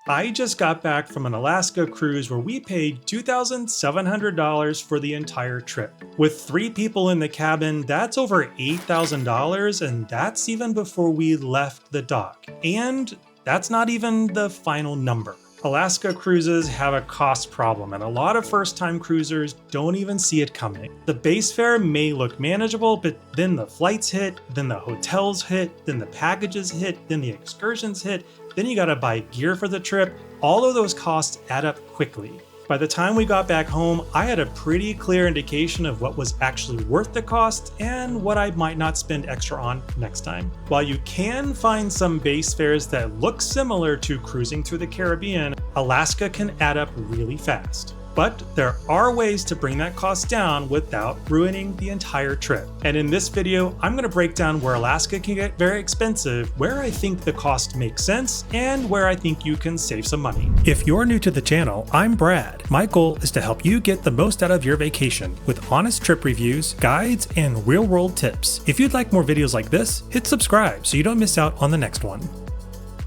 I just got back from an Alaska cruise where we paid $2,700 for the entire trip. With 3 people in the cabin, that's over $8,000, and that's even before we left the dock. And that's not even the final number. Alaska cruises have a cost problem, and a lot of first-time cruisers don't even see it coming. The base fare may look manageable, but then the flights hit, then the hotels hit, then the packages hit, then the excursions hit, then you gotta buy gear for the trip. All of those costs add up quickly. By the time we got back home, I had a pretty clear indication of what was actually worth the cost and what I might not spend extra on next time. While you can find some base fares that look similar to cruising through the Caribbean, Alaska can add up really fast. But there are ways to bring that cost down without ruining the entire trip. And in this video, I'm going to break down where Alaska can get very expensive, where I think the cost makes sense, and where I think you can save some money. If you're new to the channel, I'm Brad. My goal is to help you get the most out of your vacation with honest trip reviews, guides, and real-world tips. If you'd like more videos like this, hit subscribe so you don't miss out on the next one.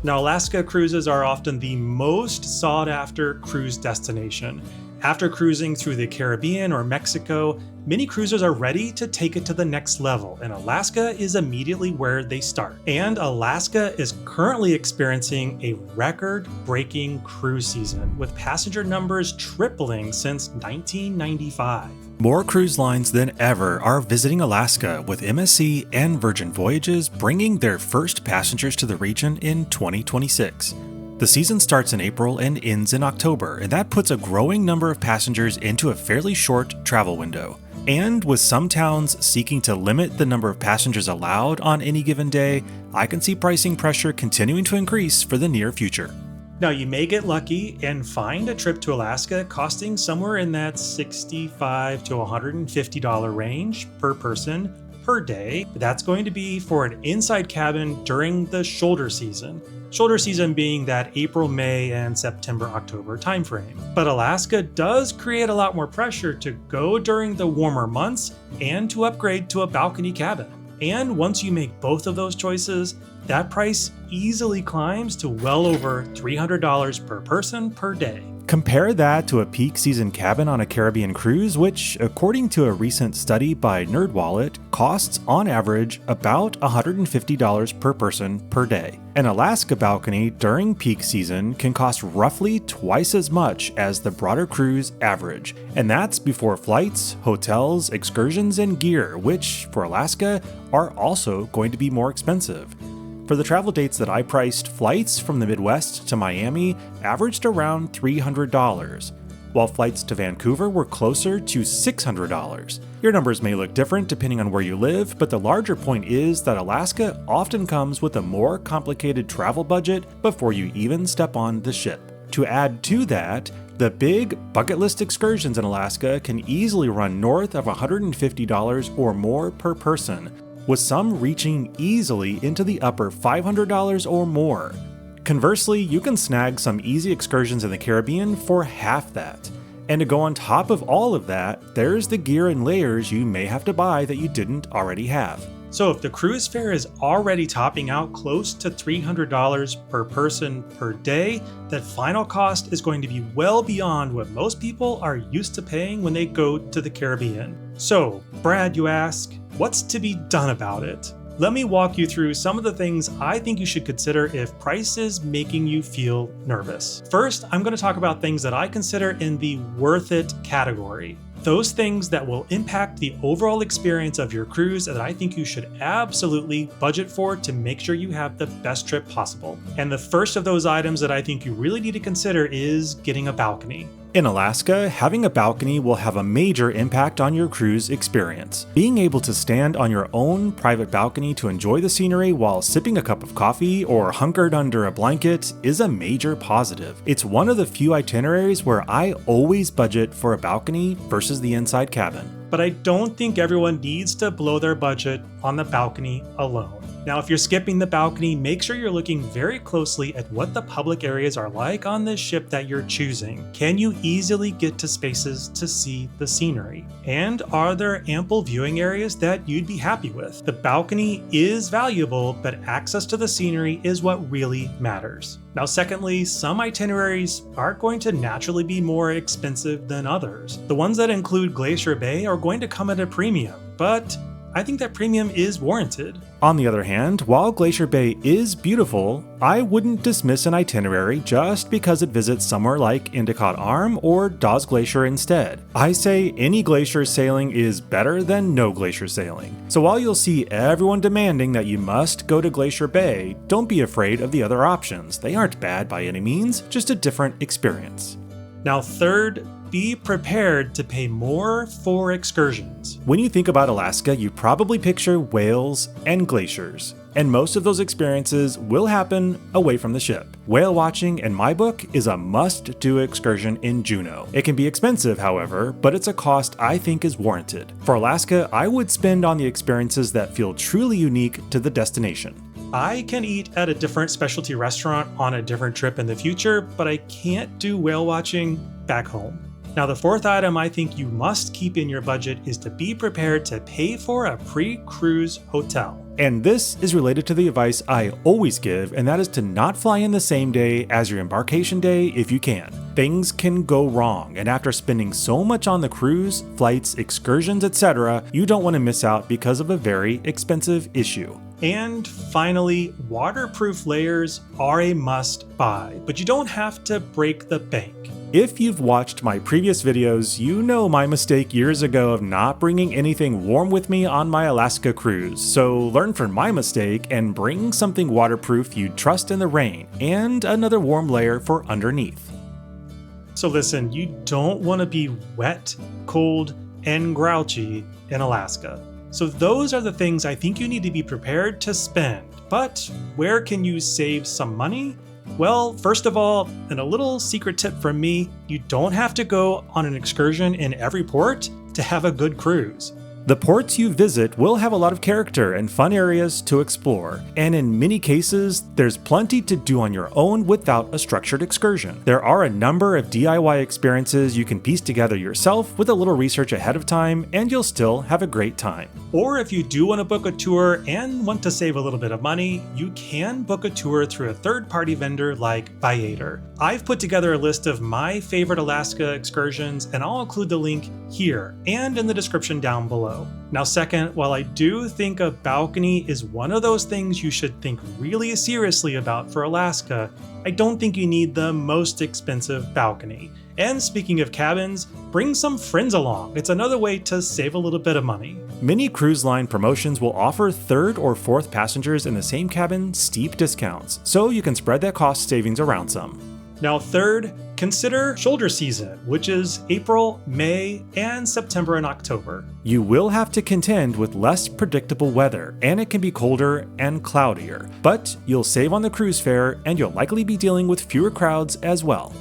Now, Alaska cruises are often the most sought-after cruise destination. After cruising through the Caribbean or Mexico, many cruisers are ready to take it to the next level, and Alaska is immediately where they start. And Alaska is currently experiencing a record-breaking cruise season, with passenger numbers tripling since 1995. More cruise lines than ever are visiting Alaska, with MSC and Virgin Voyages bringing their first passengers to the region in 2026. The season starts in April and ends in October, and that puts a growing number of passengers into a fairly short travel window. And with some towns seeking to limit the number of passengers allowed on any given day, I can see pricing pressure continuing to increase for the near future. Now, you may get lucky and find a trip to Alaska costing somewhere in that $65 to $150 range per person per day. That's going to be for an inside cabin during the shoulder season. Shoulder season being that April, May, and September, October timeframe. But Alaska does create a lot more pressure to go during the warmer months and to upgrade to a balcony cabin. And once you make both of those choices, that price easily climbs to well over $300 per person per day. Compare that to a peak season cabin on a Caribbean cruise, which, according to a recent study by NerdWallet, costs on average about $150 per person per day. An Alaska balcony during peak season can cost roughly twice as much as the broader cruise average, and that's before flights, hotels, excursions, and gear, which, for Alaska, are also going to be more expensive. For the travel dates that I priced, flights from the Midwest to Miami averaged around $300, while flights to Vancouver were closer to $600. Your numbers may look different depending on where you live, but the larger point is that Alaska often comes with a more complicated travel budget before you even step on the ship. To add to that, the big bucket list excursions in Alaska can easily run north of $150 or more per person, with some reaching easily into the upper $500 or more. Conversely, you can snag some easy excursions in the Caribbean for half that. And to go on top of all of that, there's the gear and layers you may have to buy that you didn't already have. So if the cruise fare is already topping out close to $300 per person per day, that final cost is going to be well beyond what most people are used to paying when they go to the Caribbean. So, Brad, you ask, what's to be done about it? Let me walk you through some of the things I think you should consider if price is making you feel nervous. First, I'm going to talk about things that I consider in the worth it category. Those things that will impact the overall experience of your cruise that I think you should absolutely budget for to make sure you have the best trip possible. And the first of those items that I think you really need to consider is getting a balcony. In Alaska, having a balcony will have a major impact on your cruise experience. Being able to stand on your own private balcony to enjoy the scenery while sipping a cup of coffee or hunkered under a blanket is a major positive. It's one of the few itineraries where I always budget for a balcony versus the inside cabin. But I don't think everyone needs to blow their budget on the balcony alone. Now, if you're skipping the balcony, make sure you're looking very closely at what the public areas are like on the ship that you're choosing. Can you easily get to spaces to see the scenery? And are there ample viewing areas that you'd be happy with? The balcony is valuable, but access to the scenery is what really matters. Now, secondly, some itineraries are going to naturally be more expensive than others. The ones that include Glacier Bay are going to come at a premium, but I think that premium is warranted. On the other hand, while Glacier Bay is beautiful, I wouldn't dismiss an itinerary just because it visits somewhere like Endicott Arm or Dawes Glacier instead. I say any glacier sailing is better than no glacier sailing. So while you'll see everyone demanding that you must go to Glacier Bay, don't be afraid of the other options. They aren't bad by any means, just a different experience. Now, third, be prepared to pay more for excursions. When you think about Alaska, you probably picture whales and glaciers, and most of those experiences will happen away from the ship. Whale watching, in my book, is a must-do excursion in Juneau. It can be expensive, however, but it's a cost I think is warranted. For Alaska, I would spend on the experiences that feel truly unique to the destination. I can eat at a different specialty restaurant on a different trip in the future, but I can't do whale watching back home. Now, the fourth item I think you must keep in your budget is to be prepared to pay for a pre-cruise hotel. And this is related to the advice I always give, and that is to not fly in the same day as your embarkation day if you can. Things can go wrong, and after spending so much on the cruise, flights, excursions, etc., you don't want to miss out because of a very expensive issue. And finally, waterproof layers are a must buy, but you don't have to break the bank. If you've watched my previous videos, you know my mistake years ago of not bringing anything warm with me on my Alaska cruise, so learn from my mistake and bring something waterproof you'd trust in the rain, and another warm layer for underneath. So listen, you don't want to be wet, cold, and grouchy in Alaska. So those are the things I think you need to be prepared to spend. But where can you save some money? Well, first of all, and a little secret tip from me, you don't have to go on an excursion in every port to have a good cruise. The ports you visit will have a lot of character and fun areas to explore, and in many cases, there's plenty to do on your own without a structured excursion. There are a number of DIY experiences you can piece together yourself with a little research ahead of time, and you'll still have a great time. Or if you do want to book a tour and want to save a little bit of money, you can book a tour through a third-party vendor like Viator. I've put together a list of my favorite Alaska excursions, and I'll include the link here and in the description down below. Now, second, while I do think a balcony is one of those things you should think really seriously about for Alaska, I don't think you need the most expensive balcony. And speaking of cabins, bring some friends along. It's another way to save a little bit of money. Many cruise line promotions will offer third or fourth passengers in the same cabin steep discounts, so you can spread that cost savings around some. Now, third, consider shoulder season, which is April, May, and September and October. You will have to contend with less predictable weather, and it can be colder and cloudier, but you'll save on the cruise fare, and you'll likely be dealing with fewer crowds as well.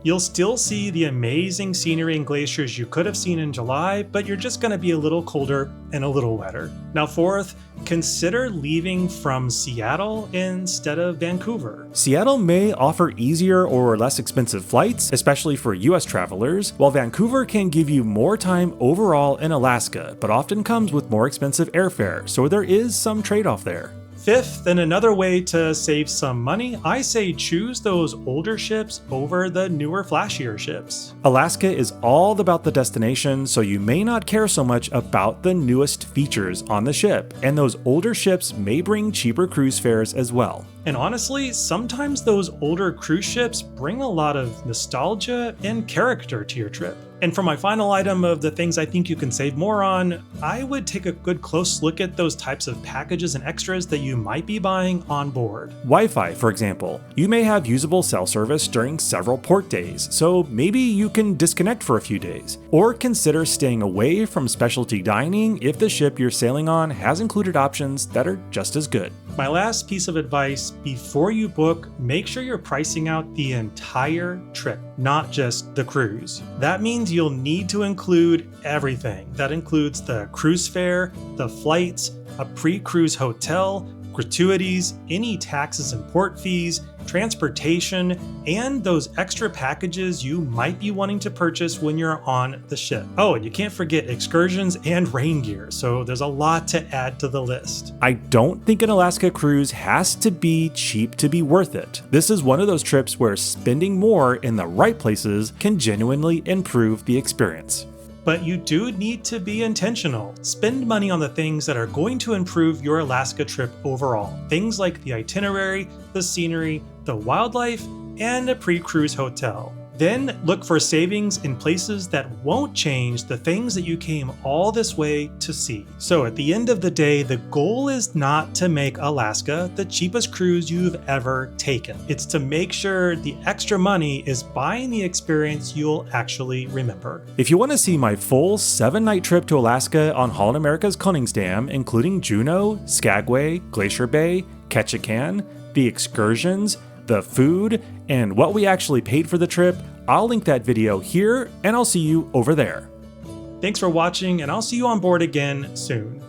You'll still see the amazing scenery and glaciers you could have seen in July, but you're just going to be a little colder and a little wetter. Now, fourth, consider leaving from Seattle instead of Vancouver. Seattle may offer easier or less expensive flights, especially for US travelers, while Vancouver can give you more time overall in Alaska, but often comes with more expensive airfare, so there is some trade-off there. Fifth, and another way to save some money, I say choose those older ships over the newer, flashier ships. Alaska is all about the destination, so you may not care so much about the newest features on the ship, and those older ships may bring cheaper cruise fares as well. And honestly, sometimes those older cruise ships bring a lot of nostalgia and character to your trip. And for my final item of the things I think you can save more on, I would take a good close look at those types of packages and extras that you might be buying on board. Wi-Fi, for example. You may have usable cell service during several port days, so maybe you can disconnect for a few days. Or consider staying away from specialty dining if the ship you're sailing on has included options that are just as good. My last piece of advice, before you book, make sure you're pricing out the entire trip, not just the cruise. That means you'll need to include everything. That includes the cruise fare, the flights, a pre-cruise hotel, gratuities, any taxes and port fees, transportation, and those extra packages you might be wanting to purchase when you're on the ship. Oh, and you can't forget excursions and rain gear, so there's a lot to add to the list. I don't think an Alaska cruise has to be cheap to be worth it. This is one of those trips where spending more in the right places can genuinely improve the experience. But you do need to be intentional. Spend money on the things that are going to improve your Alaska trip overall. Things like the itinerary, the scenery, the wildlife, and a pre-cruise hotel. Then look for savings in places that won't change the things that you came all this way to see. So at the end of the day, the goal is not to make Alaska the cheapest cruise you've ever taken. It's to make sure the extra money is buying the experience you'll actually remember. If you want to see my full 7-night trip to Alaska on Holland America's Koningsdam, including Juneau, Skagway, Glacier Bay, Ketchikan, the excursions, the food, and what we actually paid for the trip, I'll link that video here, and I'll see you over there. Thanks for watching, and I'll see you on board again soon.